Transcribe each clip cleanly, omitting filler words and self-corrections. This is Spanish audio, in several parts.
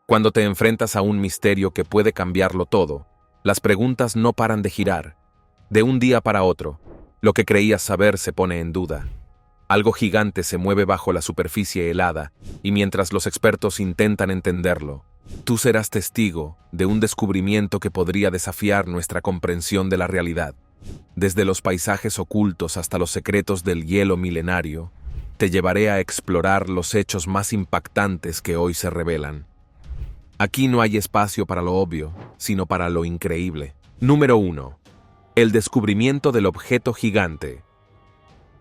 Cuando te enfrentas a un misterio que puede cambiarlo todo, las preguntas no paran de girar. De un día para otro, lo que creías saber se pone en duda. Algo gigante se mueve bajo la superficie helada, y mientras los expertos intentan entenderlo, tú serás testigo de un descubrimiento que podría desafiar nuestra comprensión de la realidad. Desde los paisajes ocultos hasta los secretos del hielo milenario, te llevaré a explorar los hechos más impactantes que hoy se revelan. Aquí no hay espacio para lo obvio, sino para lo increíble. Número 1. El descubrimiento del objeto gigante.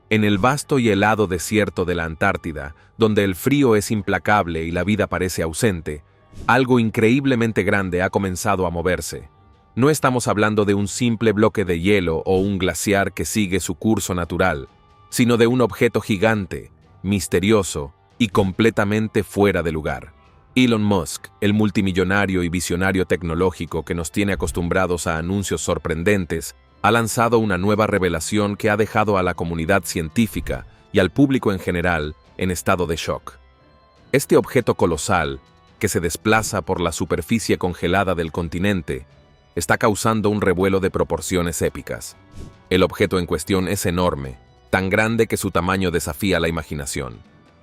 En el vasto y helado desierto de la Antártida, donde el frío es implacable y la vida parece ausente, algo increíblemente grande ha comenzado a moverse. No estamos hablando de un simple bloque de hielo o un glaciar que sigue su curso natural, sino de un objeto gigante, misterioso y completamente fuera de lugar. Elon Musk, el multimillonario y visionario tecnológico que nos tiene acostumbrados a anuncios sorprendentes, ha lanzado una nueva revelación que ha dejado a la comunidad científica y al público en general en estado de shock. Este objeto colosal, que se desplaza por la superficie congelada del continente, está causando un revuelo de proporciones épicas. El objeto en cuestión es enorme, tan grande que su tamaño desafía la imaginación.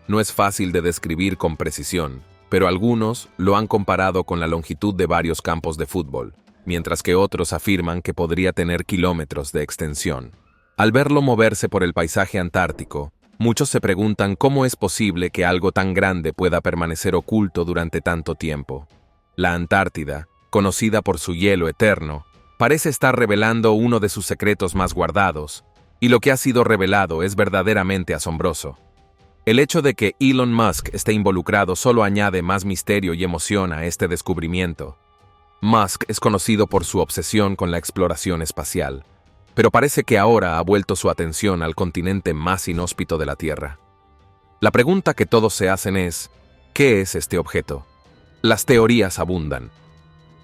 No es fácil de describir con precisión, pero algunos lo han comparado con la longitud de varios campos de fútbol, mientras que otros afirman que podría tener kilómetros de extensión. Al verlo moverse por el paisaje antártico, muchos se preguntan cómo es posible que algo tan grande pueda permanecer oculto durante tanto tiempo. La Antártida, conocida por su hielo eterno, parece estar revelando uno de sus secretos más guardados, y lo que ha sido revelado es verdaderamente asombroso. El hecho de que Elon Musk esté involucrado solo añade más misterio y emoción a este descubrimiento. Musk es conocido por su obsesión con la exploración espacial, pero parece que ahora ha vuelto su atención al continente más inhóspito de la Tierra. La pregunta que todos se hacen es, ¿qué es este objeto? Las teorías abundan.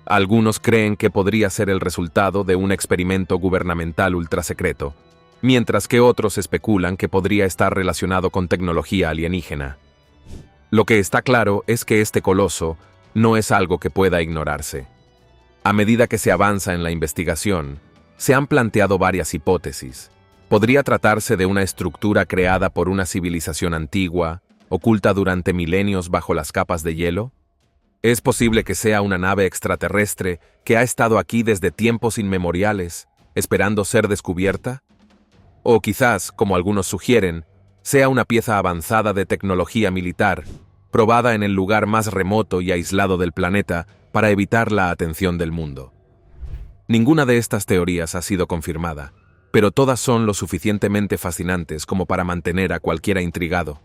Algunos creen que podría ser el resultado de un experimento gubernamental ultrasecreto, mientras que otros especulan que podría estar relacionado con tecnología alienígena. Lo que está claro es que este coloso no es algo que pueda ignorarse. A medida que se avanza en la investigación, se han planteado varias hipótesis. ¿Podría tratarse de una estructura creada por una civilización antigua, oculta durante milenios bajo las capas de hielo? ¿Es posible que sea una nave extraterrestre que ha estado aquí desde tiempos inmemoriales, esperando ser descubierta? O quizás, como algunos sugieren, sea una pieza avanzada de tecnología militar, probada en el lugar más remoto y aislado del planeta para evitar la atención del mundo. Ninguna de estas teorías ha sido confirmada, pero todas son lo suficientemente fascinantes como para mantener a cualquiera intrigado.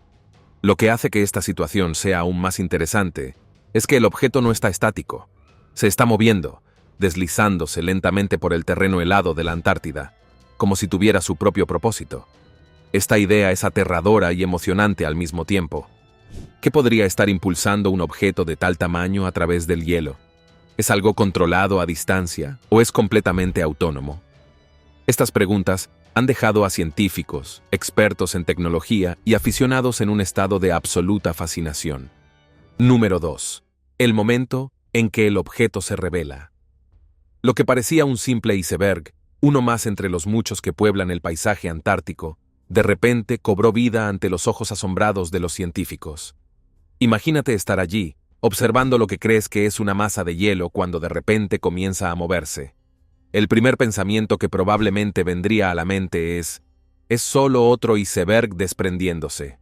Lo que hace que esta situación sea aún más interesante es que el objeto no está estático. Se está moviendo, deslizándose lentamente por el terreno helado de la Antártida, como si tuviera su propio propósito. Esta idea es aterradora y emocionante al mismo tiempo. ¿Qué podría estar impulsando un objeto de tal tamaño a través del hielo? ¿Es algo controlado a distancia o es completamente autónomo? Estas preguntas han dejado a científicos, expertos en tecnología y aficionados en un estado de absoluta fascinación. Número 2. El momento en que el objeto se revela. Lo que parecía un simple iceberg, uno más entre los muchos que pueblan el paisaje antártico, de repente cobró vida ante los ojos asombrados de los científicos. Imagínate estar allí, observando lo que crees que es una masa de hielo cuando de repente comienza a moverse. El primer pensamiento que probablemente vendría a la mente es solo otro iceberg desprendiéndose.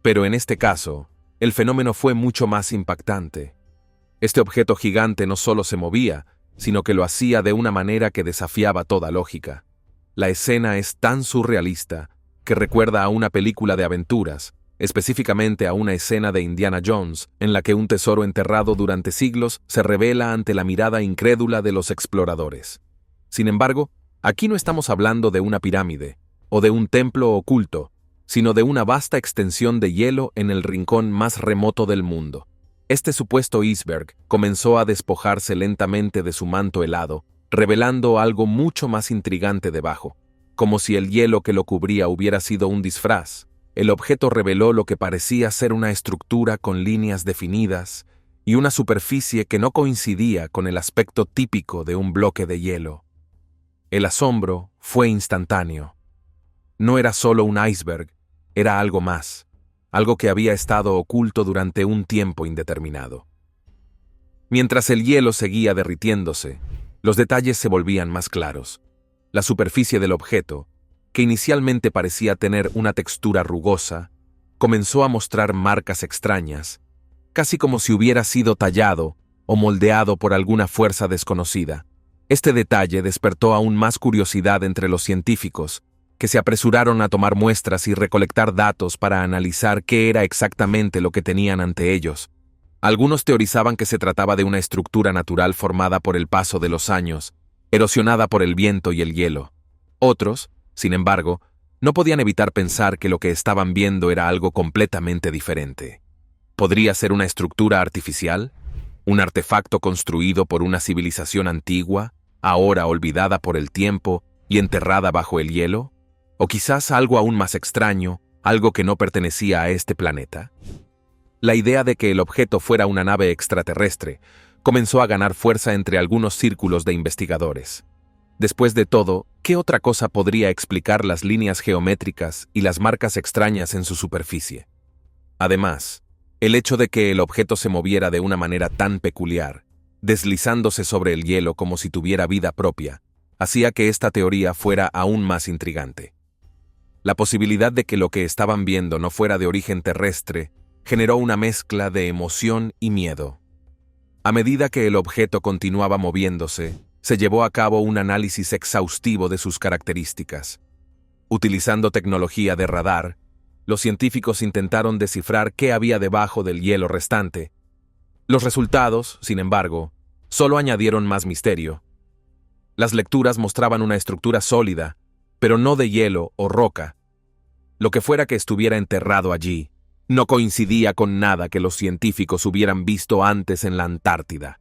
Pero en este caso, el fenómeno fue mucho más impactante. Este objeto gigante no solo se movía, sino que lo hacía de una manera que desafiaba toda lógica. La escena es tan surrealista que recuerda a una película de aventuras, específicamente a una escena de Indiana Jones, en la que un tesoro enterrado durante siglos se revela ante la mirada incrédula de los exploradores. Sin embargo, aquí no estamos hablando de una pirámide o de un templo oculto, sino de una vasta extensión de hielo en el rincón más remoto del mundo. Este supuesto iceberg comenzó a despojarse lentamente de su manto helado, revelando algo mucho más intrigante debajo. Como si el hielo que lo cubría hubiera sido un disfraz, el objeto reveló lo que parecía ser una estructura con líneas definidas y una superficie que no coincidía con el aspecto típico de un bloque de hielo. El asombro fue instantáneo. No era solo un iceberg, era algo más, algo que había estado oculto durante un tiempo indeterminado. Mientras el hielo seguía derritiéndose, los detalles se volvían más claros. La superficie del objeto, que inicialmente parecía tener una textura rugosa, comenzó a mostrar marcas extrañas, casi como si hubiera sido tallado o moldeado por alguna fuerza desconocida. Este detalle despertó aún más curiosidad entre los científicos, que se apresuraron a tomar muestras y recolectar datos para analizar qué era exactamente lo que tenían ante ellos. Algunos teorizaban que se trataba de una estructura natural formada por el paso de los años, erosionada por el viento y el hielo. Otros, sin embargo, no podían evitar pensar que lo que estaban viendo era algo completamente diferente. ¿Podría ser una estructura artificial? ¿Un artefacto construido por una civilización antigua, ahora olvidada por el tiempo y enterrada bajo el hielo? ¿O quizás algo aún más extraño, algo que no pertenecía a este planeta? La idea de que el objeto fuera una nave extraterrestre comenzó a ganar fuerza entre algunos círculos de investigadores. Después de todo, ¿qué otra cosa podría explicar las líneas geométricas y las marcas extrañas en su superficie? Además, el hecho de que el objeto se moviera de una manera tan peculiar, deslizándose sobre el hielo como si tuviera vida propia, hacía que esta teoría fuera aún más intrigante. La posibilidad de que lo que estaban viendo no fuera de origen terrestre generó una mezcla de emoción y miedo. A medida que el objeto continuaba moviéndose, se llevó a cabo un análisis exhaustivo de sus características. Utilizando tecnología de radar, los científicos intentaron descifrar qué había debajo del hielo restante. Los resultados, sin embargo, solo añadieron más misterio. Las lecturas mostraban una estructura sólida, pero no de hielo o roca. Lo que fuera que estuviera enterrado allí, no coincidía con nada que los científicos hubieran visto antes en la Antártida.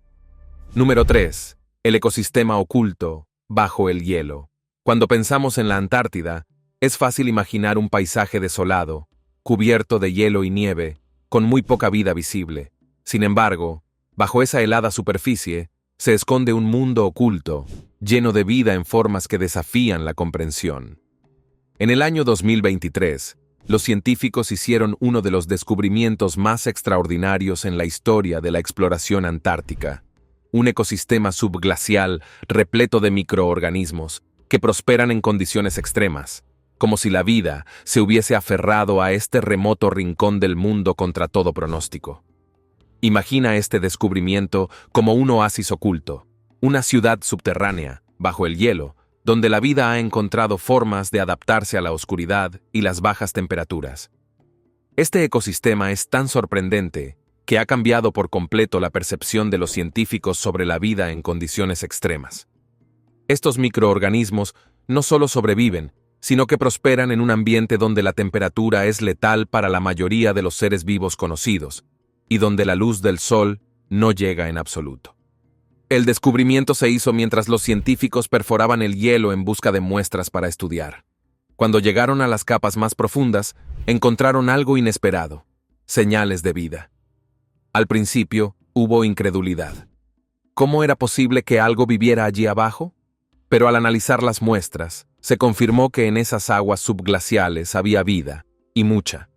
Número 3. El ecosistema oculto bajo el hielo. Cuando pensamos en la Antártida, es fácil imaginar un paisaje desolado, cubierto de hielo y nieve, con muy poca vida visible. Sin embargo, bajo esa helada superficie, se esconde un mundo oculto, lleno de vida en formas que desafían la comprensión. En el año 2023, los científicos hicieron uno de los descubrimientos más extraordinarios en la historia de la exploración antártica. Un ecosistema subglacial repleto de microorganismos que prosperan en condiciones extremas, como si la vida se hubiese aferrado a este remoto rincón del mundo contra todo pronóstico. Imagina este descubrimiento como un oasis oculto, una ciudad subterránea, bajo el hielo, donde la vida ha encontrado formas de adaptarse a la oscuridad y las bajas temperaturas. Este ecosistema es tan sorprendente que ha cambiado por completo la percepción de los científicos sobre la vida en condiciones extremas. Estos microorganismos no solo sobreviven, sino que prosperan en un ambiente donde la temperatura es letal para la mayoría de los seres vivos conocidos, y donde la luz del sol no llega en absoluto. El descubrimiento se hizo mientras los científicos perforaban el hielo en busca de muestras para estudiar. Cuando llegaron a las capas más profundas, encontraron algo inesperado: señales de vida. Al principio, hubo incredulidad. ¿Cómo era posible que algo viviera allí abajo? Pero al analizar las muestras, se confirmó que en esas aguas subglaciales había vida, y mucha.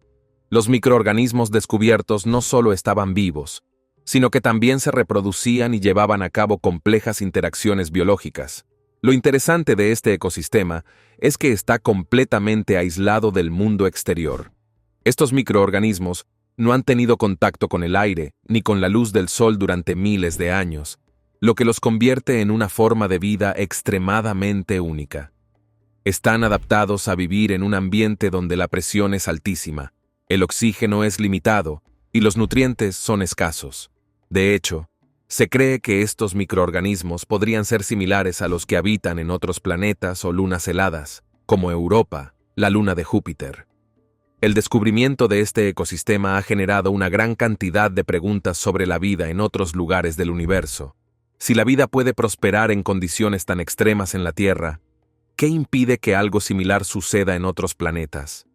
Los microorganismos descubiertos no solo estaban vivos, sino que también se reproducían y llevaban a cabo complejas interacciones biológicas. Lo interesante de este ecosistema es que está completamente aislado del mundo exterior. Estos microorganismos no han tenido contacto con el aire ni con la luz del sol durante miles de años, lo que los convierte en una forma de vida extremadamente única. Están adaptados a vivir en un ambiente donde la presión es altísima, el oxígeno es limitado y los nutrientes son escasos. De hecho, se cree que estos microorganismos podrían ser similares a los que habitan en otros planetas o lunas heladas, como Europa, la luna de Júpiter. El descubrimiento de este ecosistema ha generado una gran cantidad de preguntas sobre la vida en otros lugares del universo. Si la vida puede prosperar en condiciones tan extremas en la Tierra, ¿qué impide que algo similar suceda en otros planetas?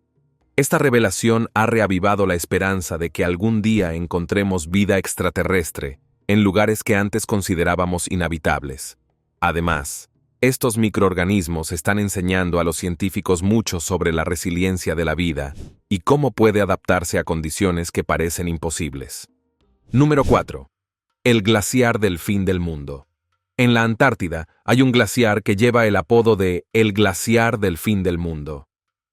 Esta revelación ha reavivado la esperanza de que algún día encontremos vida extraterrestre en lugares que antes considerábamos inhabitables. Además, estos microorganismos están enseñando a los científicos mucho sobre la resiliencia de la vida y cómo puede adaptarse a condiciones que parecen imposibles. Número 4. El glaciar del fin del mundo. En la Antártida hay un glaciar que lleva el apodo de el glaciar del fin del mundo.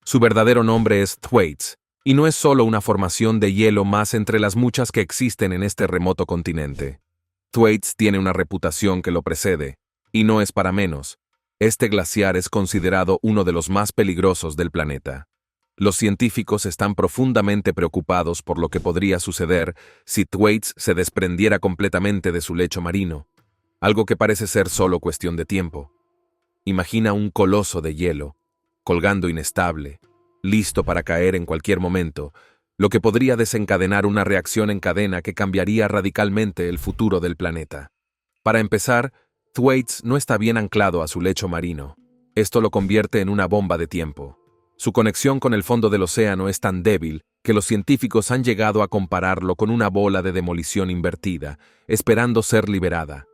Su verdadero nombre es Thwaites, y no es solo una formación de hielo más entre las muchas que existen en este remoto continente. Thwaites tiene una reputación que lo precede, y no es para menos. Este glaciar es considerado uno de los más peligrosos del planeta. Los científicos están profundamente preocupados por lo que podría suceder si Thwaites se desprendiera completamente de su lecho marino, algo que parece ser solo cuestión de tiempo. Imagina un coloso de hielo, colgando inestable, listo para caer en cualquier momento, lo que podría desencadenar una reacción en cadena que cambiaría radicalmente el futuro del planeta. Para empezar, Thwaites no está bien anclado a su lecho marino. Esto lo convierte en una bomba de tiempo. Su conexión con el fondo del océano es tan débil que los científicos han llegado a compararlo con una bola de demolición invertida, esperando ser liberada.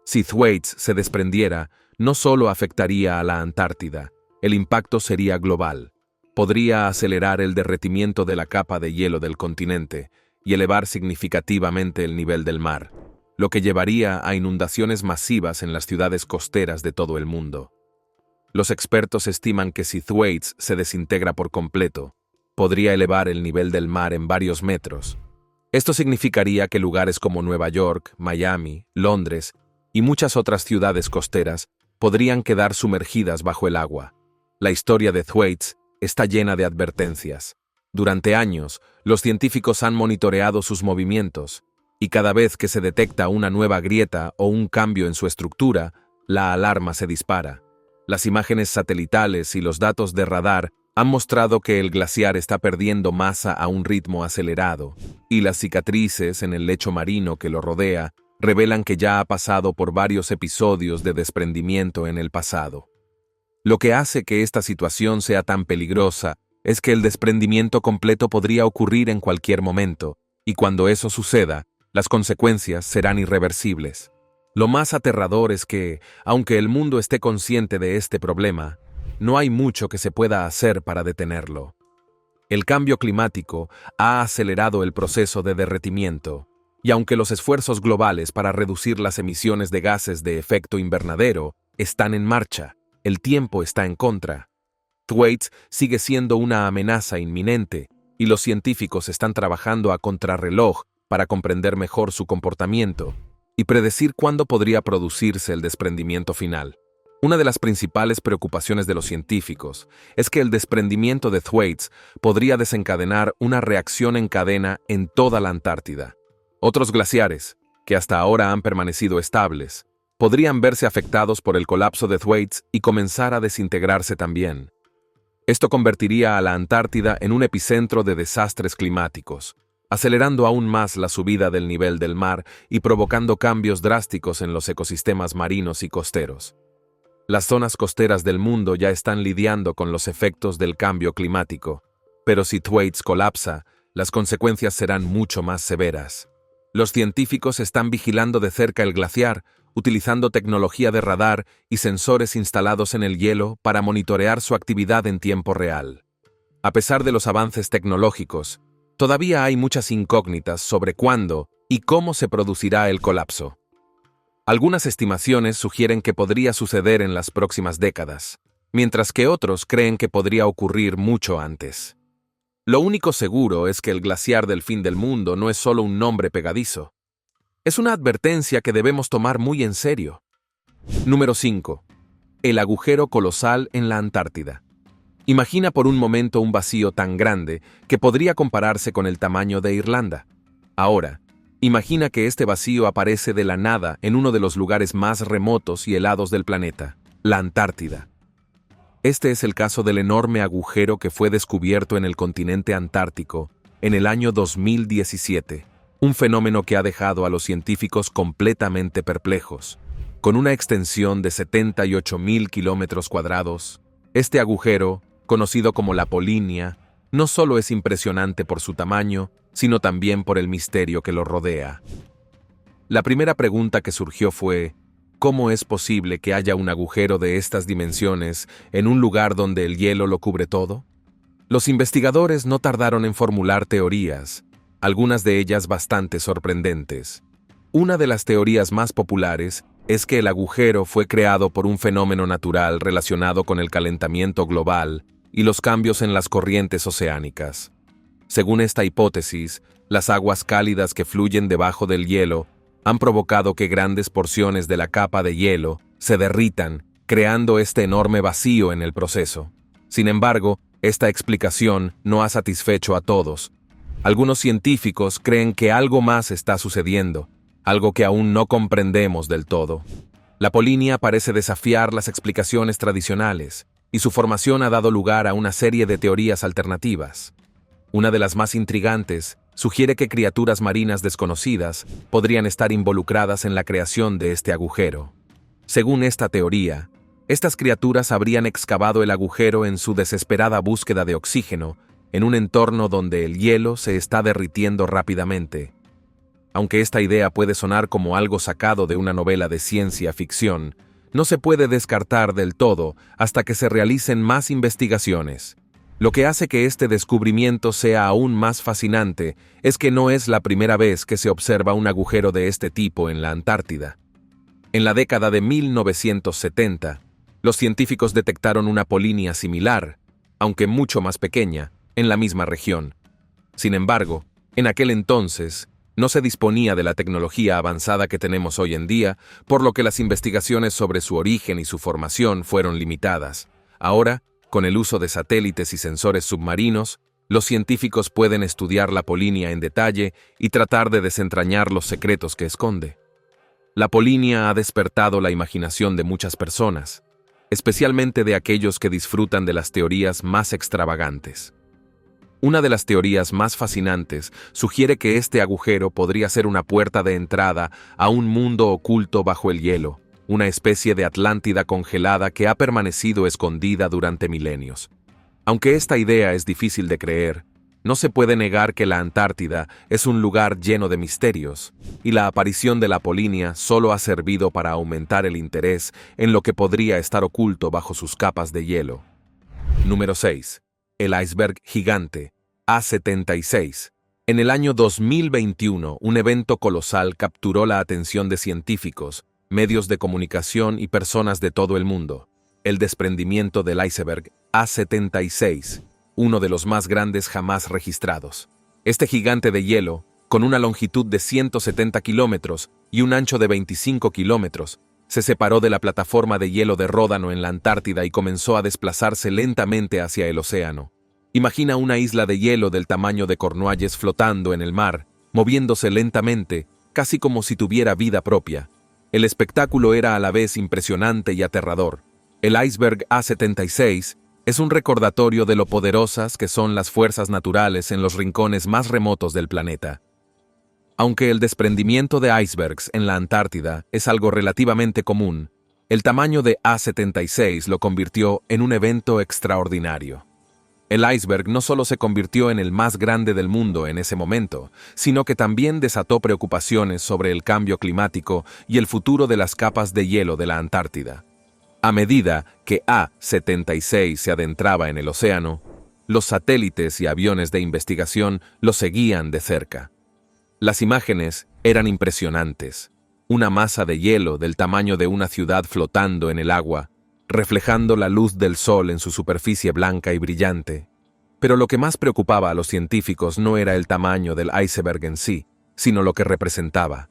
Si Thwaites se desprendiera, no solo afectaría a la Antártida, el impacto sería global. Podría acelerar el derretimiento de la capa de hielo del continente y elevar significativamente el nivel del mar, lo que llevaría a inundaciones masivas en las ciudades costeras de todo el mundo. Los expertos estiman que si Thwaites se desintegra por completo, podría elevar el nivel del mar en varios metros. Esto significaría que lugares como Nueva York, Miami, Londres y muchas otras ciudades costeras podrían quedar sumergidas bajo el agua. La historia de Thwaites está llena de advertencias. Durante años, los científicos han monitoreado sus movimientos, y cada vez que se detecta una nueva grieta o un cambio en su estructura, la alarma se dispara. Las imágenes satelitales y los datos de radar han mostrado que el glaciar está perdiendo masa a un ritmo acelerado, y las cicatrices en el lecho marino que lo rodea revelan que ya ha pasado por varios episodios de desprendimiento en el pasado. Lo que hace que esta situación sea tan peligrosa es que el desprendimiento completo podría ocurrir en cualquier momento, y cuando eso suceda, las consecuencias serán irreversibles. Lo más aterrador es que, aunque el mundo esté consciente de este problema, no hay mucho que se pueda hacer para detenerlo. El cambio climático ha acelerado el proceso de derretimiento, y aunque los esfuerzos globales para reducir las emisiones de gases de efecto invernadero están en marcha, el tiempo está en contra. Thwaites sigue siendo una amenaza inminente, y los científicos están trabajando a contrarreloj para comprender mejor su comportamiento y predecir cuándo podría producirse el desprendimiento final. Una de las principales preocupaciones de los científicos es que el desprendimiento de Thwaites podría desencadenar una reacción en cadena en toda la Antártida. Otros glaciares, que hasta ahora han permanecido estables, podrían verse afectados por el colapso de Thwaites y comenzar a desintegrarse también. Esto convertiría a la Antártida en un epicentro de desastres climáticos, acelerando aún más la subida del nivel del mar y provocando cambios drásticos en los ecosistemas marinos y costeros. Las zonas costeras del mundo ya están lidiando con los efectos del cambio climático, pero si Thwaites colapsa, las consecuencias serán mucho más severas. Los científicos están vigilando de cerca el glaciar, utilizando tecnología de radar y sensores instalados en el hielo para monitorear su actividad en tiempo real. A pesar de los avances tecnológicos, todavía hay muchas incógnitas sobre cuándo y cómo se producirá el colapso. Algunas estimaciones sugieren que podría suceder en las próximas décadas, mientras que otros creen que podría ocurrir mucho antes. Lo único seguro es que el glaciar del fin del mundo no es solo un nombre pegadizo. Es una advertencia que debemos tomar muy en serio. Número 5. El agujero colosal en la Antártida. Imagina por un momento un vacío tan grande que podría compararse con el tamaño de Irlanda. Ahora, imagina que este vacío aparece de la nada en uno de los lugares más remotos y helados del planeta, la Antártida. Este es el caso del enorme agujero que fue descubierto en el continente antártico en el año 2017, un fenómeno que ha dejado a los científicos completamente perplejos. Con una extensión de 78.000 kilómetros cuadrados, este agujero, conocido como la Polinia, no solo es impresionante por su tamaño, sino también por el misterio que lo rodea. La primera pregunta que surgió fue, ¿cómo es posible que haya un agujero de estas dimensiones en un lugar donde el hielo lo cubre todo? Los investigadores no tardaron en formular teorías, algunas de ellas bastante sorprendentes. Una de las teorías más populares es que el agujero fue creado por un fenómeno natural relacionado con el calentamiento global y los cambios en las corrientes oceánicas. Según esta hipótesis, las aguas cálidas que fluyen debajo del hielo han provocado que grandes porciones de la capa de hielo se derritan, creando este enorme vacío en el proceso. Sin embargo, esta explicación no ha satisfecho a todos. Algunos científicos creen que algo más está sucediendo, algo que aún no comprendemos del todo. La polinia parece desafiar las explicaciones tradicionales, y su formación ha dado lugar a una serie de teorías alternativas. Una de las más intrigantes sugiere que criaturas marinas desconocidas podrían estar involucradas en la creación de este agujero. Según esta teoría, estas criaturas habrían excavado el agujero en su desesperada búsqueda de oxígeno en un entorno donde el hielo se está derritiendo rápidamente. Aunque esta idea puede sonar como algo sacado de una novela de ciencia ficción, no se puede descartar del todo hasta que se realicen más investigaciones. Lo que hace que este descubrimiento sea aún más fascinante es que no es la primera vez que se observa un agujero de este tipo en la Antártida. En la década de 1970, los científicos detectaron una polinia similar, aunque mucho más pequeña, en la misma región. Sin embargo, en aquel entonces, no se disponía de la tecnología avanzada que tenemos hoy en día, por lo que las investigaciones sobre su origen y su formación fueron limitadas. Ahora, con el uso de satélites y sensores submarinos, los científicos pueden estudiar la polinia en detalle y tratar de desentrañar los secretos que esconde. La polinia ha despertado la imaginación de muchas personas, especialmente de aquellos que disfrutan de las teorías más extravagantes. Una de las teorías más fascinantes sugiere que este agujero podría ser una puerta de entrada a un mundo oculto bajo el hielo, una especie de Atlántida congelada que ha permanecido escondida durante milenios. Aunque esta idea es difícil de creer, no se puede negar que la Antártida es un lugar lleno de misterios, y la aparición de la polinia solo ha servido para aumentar el interés en lo que podría estar oculto bajo sus capas de hielo. Número 6. El iceberg gigante, A76. En el año 2021, un evento colosal capturó la atención de científicos, medios de comunicación y personas de todo el mundo: el desprendimiento del iceberg A76, uno de los más grandes jamás registrados. Este gigante de hielo, con una longitud de 170 kilómetros y un ancho de 25 kilómetros, se separó de la plataforma de hielo de Ródano en la Antártida y comenzó a desplazarse lentamente hacia el océano. Imagina una isla de hielo del tamaño de Cornualles flotando en el mar, moviéndose lentamente, casi como si tuviera vida propia. El espectáculo era a la vez impresionante y aterrador. El iceberg A76 es un recordatorio de lo poderosas que son las fuerzas naturales en los rincones más remotos del planeta. Aunque el desprendimiento de icebergs en la Antártida es algo relativamente común, el tamaño de A76 lo convirtió en un evento extraordinario. El iceberg no solo se convirtió en el más grande del mundo en ese momento, sino que también desató preocupaciones sobre el cambio climático y el futuro de las capas de hielo de la Antártida. A medida que A76 se adentraba en el océano, los satélites y aviones de investigación lo seguían de cerca. Las imágenes eran impresionantes. Una masa de hielo del tamaño de una ciudad flotando en el agua, reflejando la luz del sol en su superficie blanca y brillante. Pero lo que más preocupaba a los científicos no era el tamaño del iceberg en sí, sino lo que representaba.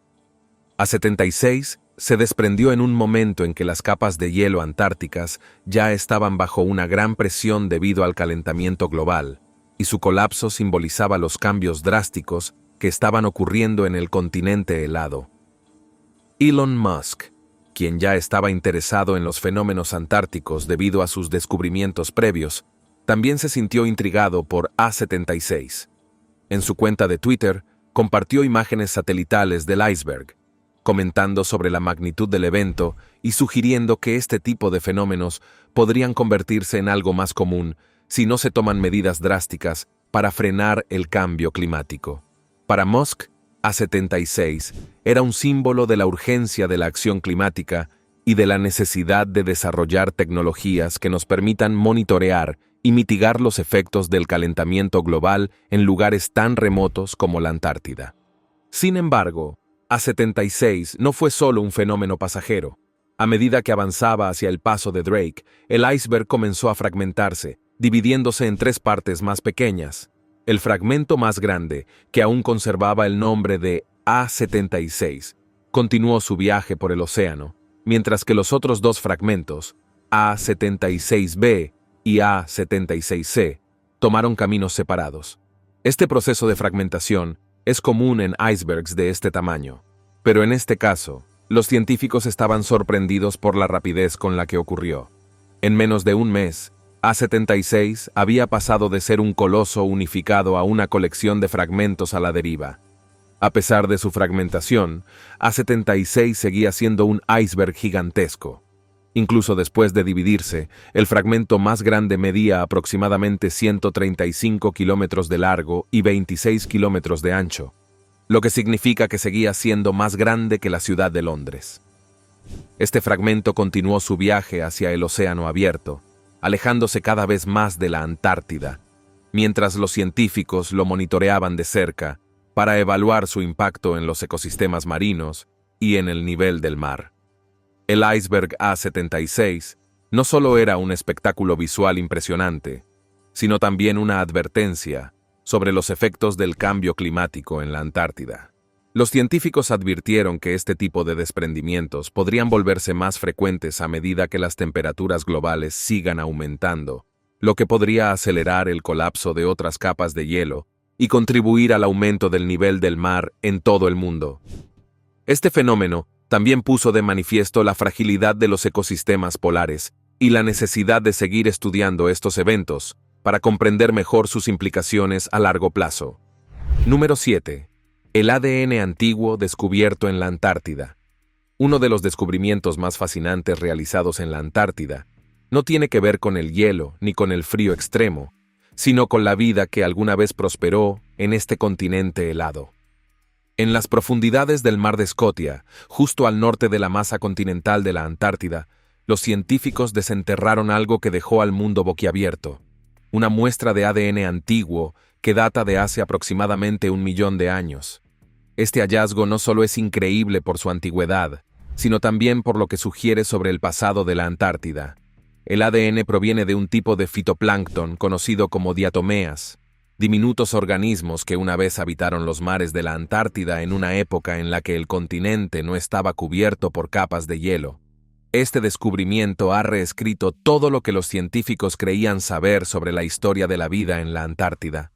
A76 se desprendió en un momento en que las capas de hielo antárticas ya estaban bajo una gran presión debido al calentamiento global, y su colapso simbolizaba los cambios drásticos que estaban ocurriendo en el continente helado. Elon Musk, quien ya estaba interesado en los fenómenos antárticos debido a sus descubrimientos previos, también se sintió intrigado por A76. En su cuenta de Twitter, compartió imágenes satelitales del iceberg, comentando sobre la magnitud del evento y sugiriendo que este tipo de fenómenos podrían convertirse en algo más común si no se toman medidas drásticas para frenar el cambio climático. Para Musk, A76 era un símbolo de la urgencia de la acción climática y de la necesidad de desarrollar tecnologías que nos permitan monitorear y mitigar los efectos del calentamiento global en lugares tan remotos como la Antártida. Sin embargo, A76 no fue solo un fenómeno pasajero. A medida que avanzaba hacia el paso de Drake, el iceberg comenzó a fragmentarse, dividiéndose en 3 partes más pequeñas. El fragmento más grande, que aún conservaba el nombre de A76, continuó su viaje por el océano, mientras que los otros 2 fragmentos, A76B y A76C, tomaron caminos separados. Este proceso de fragmentación es común en icebergs de este tamaño, pero en este caso, los científicos estaban sorprendidos por la rapidez con la que ocurrió. En menos de un mes, A76 había pasado de ser un coloso unificado a una colección de fragmentos a la deriva. A pesar de su fragmentación, A76 seguía siendo un iceberg gigantesco. Incluso después de dividirse, el fragmento más grande medía aproximadamente 135 kilómetros de largo y 26 kilómetros de ancho, lo que significa que seguía siendo más grande que la ciudad de Londres. Este fragmento continuó su viaje hacia el océano abierto, alejándose cada vez más de la Antártida, mientras los científicos lo monitoreaban de cerca para evaluar su impacto en los ecosistemas marinos y en el nivel del mar. El iceberg A76 no solo era un espectáculo visual impresionante, sino también una advertencia sobre los efectos del cambio climático en la Antártida. Los científicos advirtieron que este tipo de desprendimientos podrían volverse más frecuentes a medida que las temperaturas globales sigan aumentando, lo que podría acelerar el colapso de otras capas de hielo y contribuir al aumento del nivel del mar en todo el mundo. Este fenómeno también puso de manifiesto la fragilidad de los ecosistemas polares y la necesidad de seguir estudiando estos eventos para comprender mejor sus implicaciones a largo plazo. Número 7. El ADN antiguo descubierto en la Antártida. Uno de los descubrimientos más fascinantes realizados en la Antártida no tiene que ver con el hielo ni con el frío extremo, sino con la vida que alguna vez prosperó en este continente helado. En las profundidades del mar de Scotia, justo al norte de la masa continental de la Antártida, los científicos desenterraron algo que dejó al mundo boquiabierto, una muestra de ADN antiguo que data de hace aproximadamente 1 millón de años. Este hallazgo no solo es increíble por su antigüedad, sino también por lo que sugiere sobre el pasado de la Antártida. El ADN proviene de un tipo de fitoplancton conocido como diatomeas, diminutos organismos que una vez habitaron los mares de la Antártida en una época en la que el continente no estaba cubierto por capas de hielo. Este descubrimiento ha reescrito todo lo que los científicos creían saber sobre la historia de la vida en la Antártida.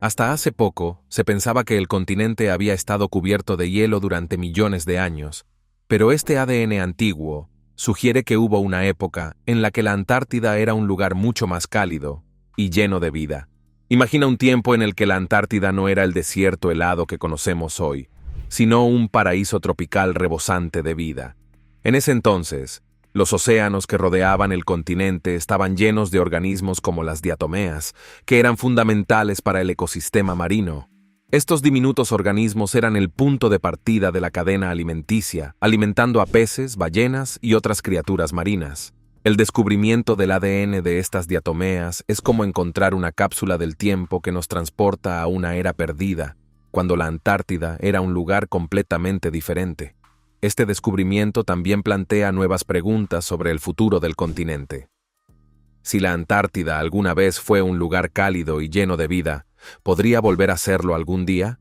Hasta hace poco, se pensaba que el continente había estado cubierto de hielo durante millones de años, pero este ADN antiguo sugiere que hubo una época en la que la Antártida era un lugar mucho más cálido y lleno de vida. Imagina un tiempo en el que la Antártida no era el desierto helado que conocemos hoy, sino un paraíso tropical rebosante de vida. En ese entonces, los océanos que rodeaban el continente estaban llenos de organismos como las diatomeas, que eran fundamentales para el ecosistema marino. Estos diminutos organismos eran el punto de partida de la cadena alimenticia, alimentando a peces, ballenas y otras criaturas marinas. El descubrimiento del ADN de estas diatomeas es como encontrar una cápsula del tiempo que nos transporta a una era perdida, cuando la Antártida era un lugar completamente diferente. Este descubrimiento también plantea nuevas preguntas sobre el futuro del continente. Si la Antártida alguna vez fue un lugar cálido y lleno de vida, ¿podría volver a serlo algún día?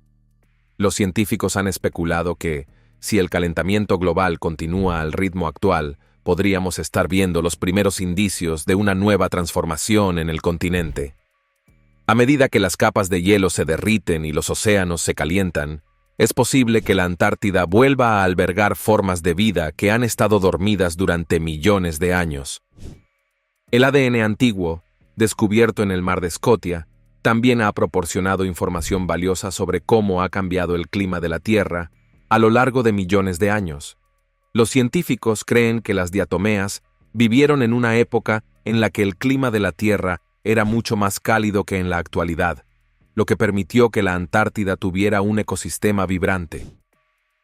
Los científicos han especulado que, si el calentamiento global continúa al ritmo actual, podríamos estar viendo los primeros indicios de una nueva transformación en el continente. A medida que las capas de hielo se derriten y los océanos se calientan, es posible que la Antártida vuelva a albergar formas de vida que han estado dormidas durante millones de años. El ADN antiguo, descubierto en el mar de Scotia, también ha proporcionado información valiosa sobre cómo ha cambiado el clima de la Tierra a lo largo de millones de años. Los científicos creen que las diatomeas vivieron en una época en la que el clima de la Tierra era mucho más cálido que en la actualidad, lo que permitió que la Antártida tuviera un ecosistema vibrante.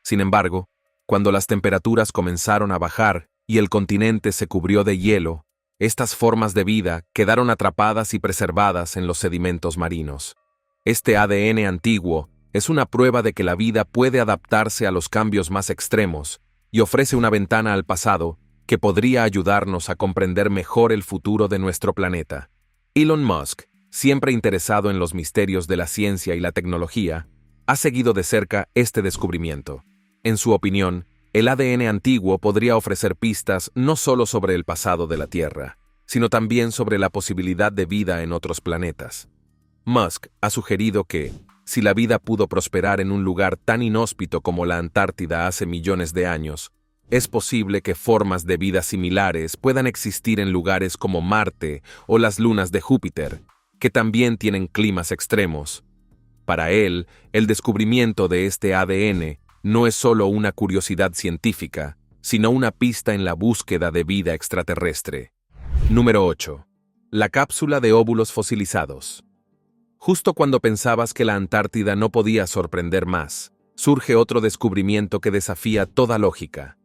Sin embargo, cuando las temperaturas comenzaron a bajar y el continente se cubrió de hielo, estas formas de vida quedaron atrapadas y preservadas en los sedimentos marinos. Este ADN antiguo es una prueba de que la vida puede adaptarse a los cambios más extremos y ofrece una ventana al pasado que podría ayudarnos a comprender mejor el futuro de nuestro planeta. Elon Musk, siempre interesado en los misterios de la ciencia y la tecnología, ha seguido de cerca este descubrimiento. En su opinión, el ADN antiguo podría ofrecer pistas no solo sobre el pasado de la Tierra, sino también sobre la posibilidad de vida en otros planetas. Musk ha sugerido que, si la vida pudo prosperar en un lugar tan inhóspito como la Antártida hace millones de años, es posible que formas de vida similares puedan existir en lugares como Marte o las lunas de Júpiter, que también tienen climas extremos. Para él, el descubrimiento de este ADN no es solo una curiosidad científica, sino una pista en la búsqueda de vida extraterrestre. Número 8. La cápsula de óvulos fosilizados. Justo cuando pensabas que la Antártida no podía sorprender más, surge otro descubrimiento que desafía toda lógica.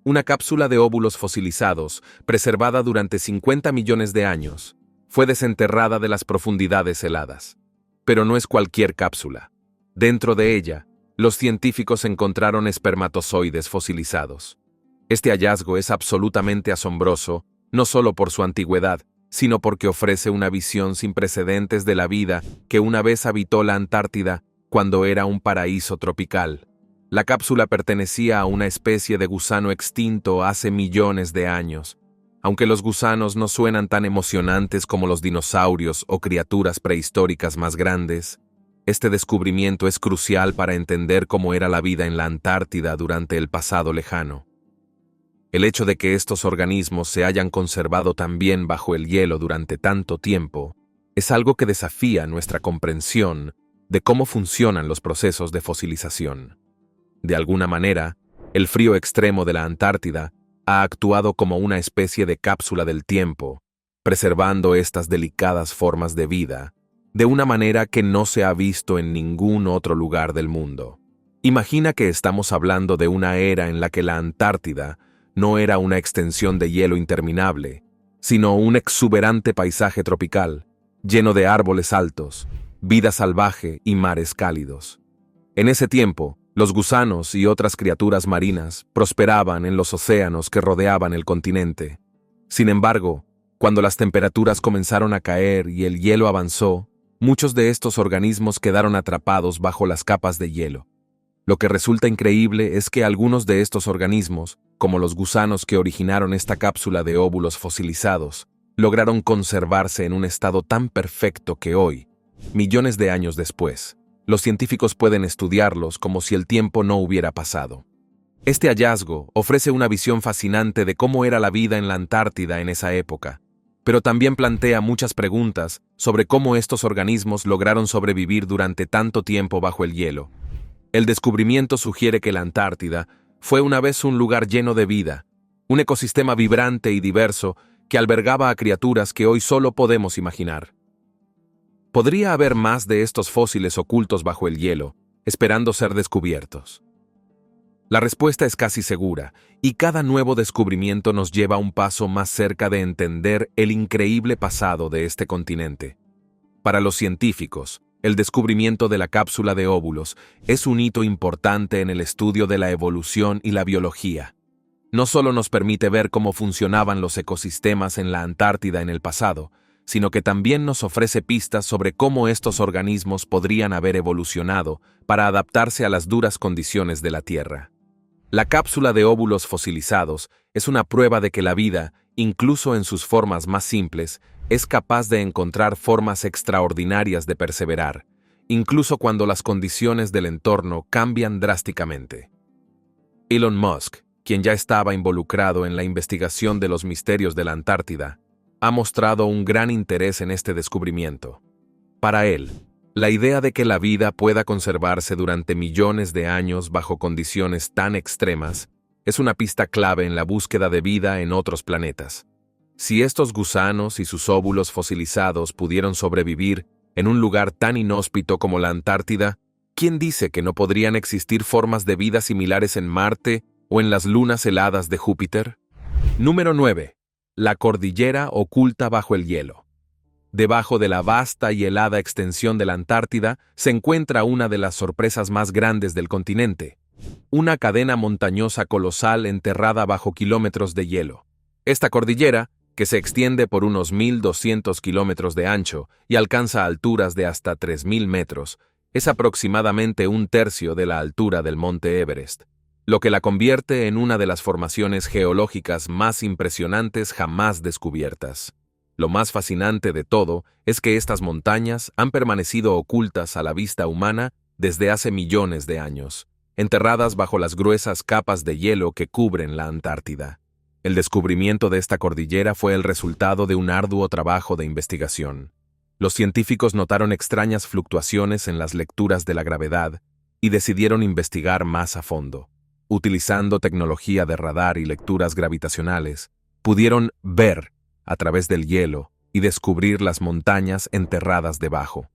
Una cápsula de óvulos fosilizados, preservada durante 50 millones de años, fue desenterrada de las profundidades heladas. Pero no es cualquier cápsula. Dentro de ella, los científicos encontraron espermatozoides fosilizados. Este hallazgo es absolutamente asombroso, no solo por su antigüedad, sino porque ofrece una visión sin precedentes de la vida que una vez habitó la Antártida cuando era un paraíso tropical. La cápsula pertenecía a una especie de gusano extinto hace millones de años. Aunque los gusanos no suenan tan emocionantes como los dinosaurios o criaturas prehistóricas más grandes, este descubrimiento es crucial para entender cómo era la vida en la Antártida durante el pasado lejano. El hecho de que estos organismos se hayan conservado tan bien bajo el hielo durante tanto tiempo es algo que desafía nuestra comprensión de cómo funcionan los procesos de fosilización. De alguna manera, el frío extremo de la Antártida ha actuado como una especie de cápsula del tiempo, preservando estas delicadas formas de vida de una manera que no se ha visto en ningún otro lugar del mundo. Imagina que estamos hablando de una era en la que la Antártida no era una extensión de hielo interminable, sino un exuberante paisaje tropical, lleno de árboles altos, vida salvaje y mares cálidos. En ese tiempo, los gusanos y otras criaturas marinas prosperaban en los océanos que rodeaban el continente. Sin embargo, cuando las temperaturas comenzaron a caer y el hielo avanzó, muchos de estos organismos quedaron atrapados bajo las capas de hielo. Lo que resulta increíble es que algunos de estos organismos, como los gusanos que originaron esta cápsula de óvulos fosilizados, lograron conservarse en un estado tan perfecto que hoy, millones de años después, los científicos pueden estudiarlos como si el tiempo no hubiera pasado. Este hallazgo ofrece una visión fascinante de cómo era la vida en la Antártida en esa época, pero también plantea muchas preguntas sobre cómo estos organismos lograron sobrevivir durante tanto tiempo bajo el hielo. El descubrimiento sugiere que la Antártida fue una vez un lugar lleno de vida, un ecosistema vibrante y diverso que albergaba a criaturas que hoy solo podemos imaginar. ¿Podría haber más de estos fósiles ocultos bajo el hielo, esperando ser descubiertos? La respuesta es casi segura, y cada nuevo descubrimiento nos lleva un paso más cerca de entender el increíble pasado de este continente. Para los científicos, el descubrimiento de la cápsula de óvulos es un hito importante en el estudio de la evolución y la biología. No solo nos permite ver cómo funcionaban los ecosistemas en la Antártida en el pasado, sino que también nos ofrece pistas sobre cómo estos organismos podrían haber evolucionado para adaptarse a las duras condiciones de la Tierra. La cápsula de óvulos fosilizados es una prueba de que la vida, incluso en sus formas más simples, es capaz de encontrar formas extraordinarias de perseverar, incluso cuando las condiciones del entorno cambian drásticamente. Elon Musk, quien ya estaba involucrado en la investigación de los misterios de la Antártida, ha mostrado un gran interés en este descubrimiento. Para él, la idea de que la vida pueda conservarse durante millones de años bajo condiciones tan extremas es una pista clave en la búsqueda de vida en otros planetas. Si estos gusanos y sus óvulos fosilizados pudieron sobrevivir en un lugar tan inhóspito como la Antártida, ¿quién dice que no podrían existir formas de vida similares en Marte o en las lunas heladas de Júpiter? Número 9. La cordillera oculta bajo el hielo. Debajo de la vasta y helada extensión de la Antártida se encuentra una de las sorpresas más grandes del continente, una cadena montañosa colosal enterrada bajo kilómetros de hielo. Esta cordillera, que se extiende por unos 1.200 kilómetros de ancho y alcanza alturas de hasta 3.000 metros, es aproximadamente un tercio de la altura del monte Everest, lo que la convierte en una de las formaciones geológicas más impresionantes jamás descubiertas. Lo más fascinante de todo es que estas montañas han permanecido ocultas a la vista humana desde hace millones de años, enterradas bajo las gruesas capas de hielo que cubren la Antártida. El descubrimiento de esta cordillera fue el resultado de un arduo trabajo de investigación. Los científicos notaron extrañas fluctuaciones en las lecturas de la gravedad y decidieron investigar más a fondo. Utilizando tecnología de radar y lecturas gravitacionales, pudieron ver a través del hielo y descubrir las montañas enterradas debajo.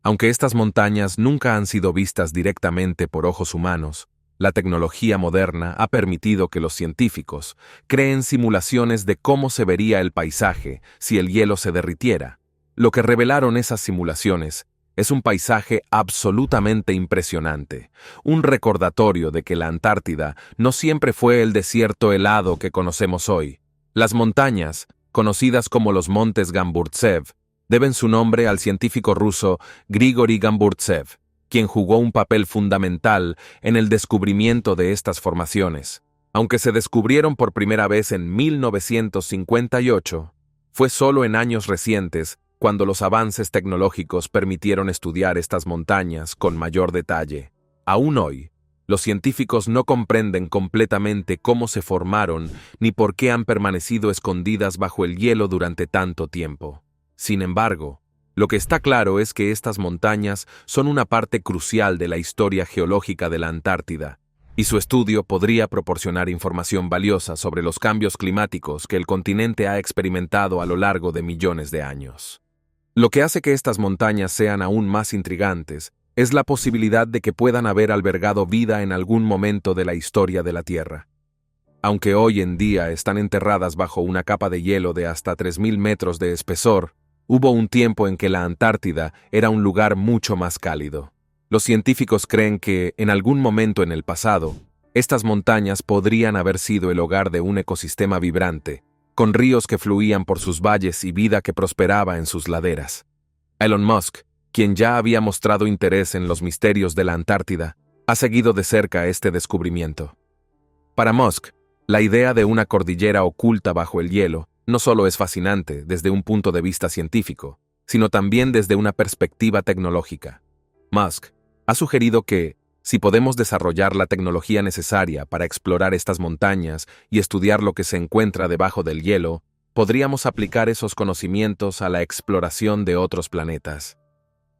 Aunque estas montañas nunca han sido vistas directamente por ojos humanos, la tecnología moderna ha permitido que los científicos creen simulaciones de cómo se vería el paisaje si el hielo se derritiera. Lo que revelaron esas simulaciones es un paisaje absolutamente impresionante, un recordatorio de que la Antártida no siempre fue el desierto helado que conocemos hoy. Las montañas, conocidas como los montes Gamburtsev, deben su nombre al científico ruso Grigori Gamburtsev, quien jugó un papel fundamental en el descubrimiento de estas formaciones. Aunque se descubrieron por primera vez en 1958, fue solo en años recientes cuando los avances tecnológicos permitieron estudiar estas montañas con mayor detalle. Aún hoy, los científicos no comprenden completamente cómo se formaron ni por qué han permanecido escondidas bajo el hielo durante tanto tiempo. Sin embargo, lo que está claro es que estas montañas son una parte crucial de la historia geológica de la Antártida, y su estudio podría proporcionar información valiosa sobre los cambios climáticos que el continente ha experimentado a lo largo de millones de años. Lo que hace que estas montañas sean aún más intrigantes es la posibilidad de que puedan haber albergado vida en algún momento de la historia de la Tierra. Aunque hoy en día están enterradas bajo una capa de hielo de hasta 3.000 metros de espesor, hubo un tiempo en que la Antártida era un lugar mucho más cálido. Los científicos creen que, en algún momento en el pasado, estas montañas podrían haber sido el hogar de un ecosistema vibrante, con ríos que fluían por sus valles y vida que prosperaba en sus laderas. Elon Musk, quien ya había mostrado interés en los misterios de la Antártida, ha seguido de cerca este descubrimiento. Para Musk, la idea de una cordillera oculta bajo el hielo no solo es fascinante desde un punto de vista científico, sino también desde una perspectiva tecnológica. Musk ha sugerido que, si podemos desarrollar la tecnología necesaria para explorar estas montañas y estudiar lo que se encuentra debajo del hielo, podríamos aplicar esos conocimientos a la exploración de otros planetas.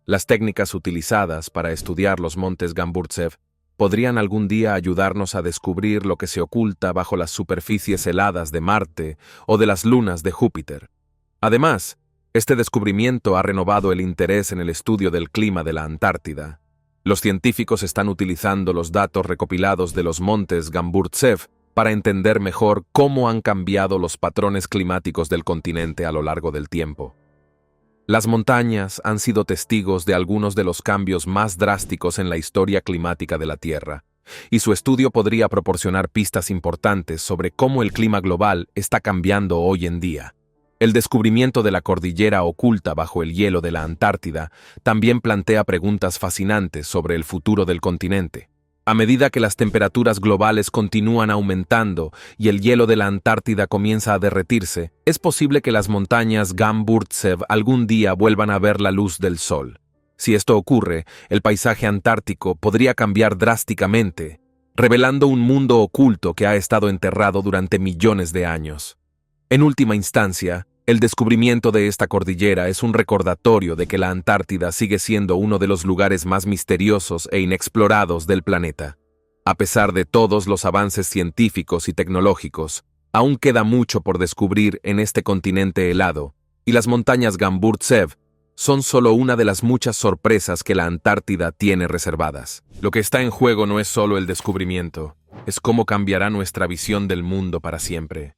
Las técnicas utilizadas para estudiar los montes Gamburtsev podrían algún día ayudarnos a descubrir lo que se oculta bajo las superficies heladas de Marte o de las lunas de Júpiter. Además, este descubrimiento ha renovado el interés en el estudio del clima de la Antártida. Los científicos están utilizando los datos recopilados de los montes Gamburtsev para entender mejor cómo han cambiado los patrones climáticos del continente a lo largo del tiempo. Las montañas han sido testigos de algunos de los cambios más drásticos en la historia climática de la Tierra, y su estudio podría proporcionar pistas importantes sobre cómo el clima global está cambiando hoy en día. El descubrimiento de la cordillera oculta bajo el hielo de la Antártida también plantea preguntas fascinantes sobre el futuro del continente. A medida que las temperaturas globales continúan aumentando y el hielo de la Antártida comienza a derretirse, es posible que las montañas Gamburtsev algún día vuelvan a ver la luz del sol. Si esto ocurre, el paisaje antártico podría cambiar drásticamente, revelando un mundo oculto que ha estado enterrado durante millones de años. En última instancia, el descubrimiento de esta cordillera es un recordatorio de que la Antártida sigue siendo uno de los lugares más misteriosos e inexplorados del planeta. A pesar de todos los avances científicos y tecnológicos, Aún queda mucho por descubrir en este continente helado, y las montañas Gamburtsev son solo una de las muchas sorpresas que la Antártida tiene reservadas. Lo que está en juego no es solo el descubrimiento, es cómo cambiará nuestra visión del mundo para siempre.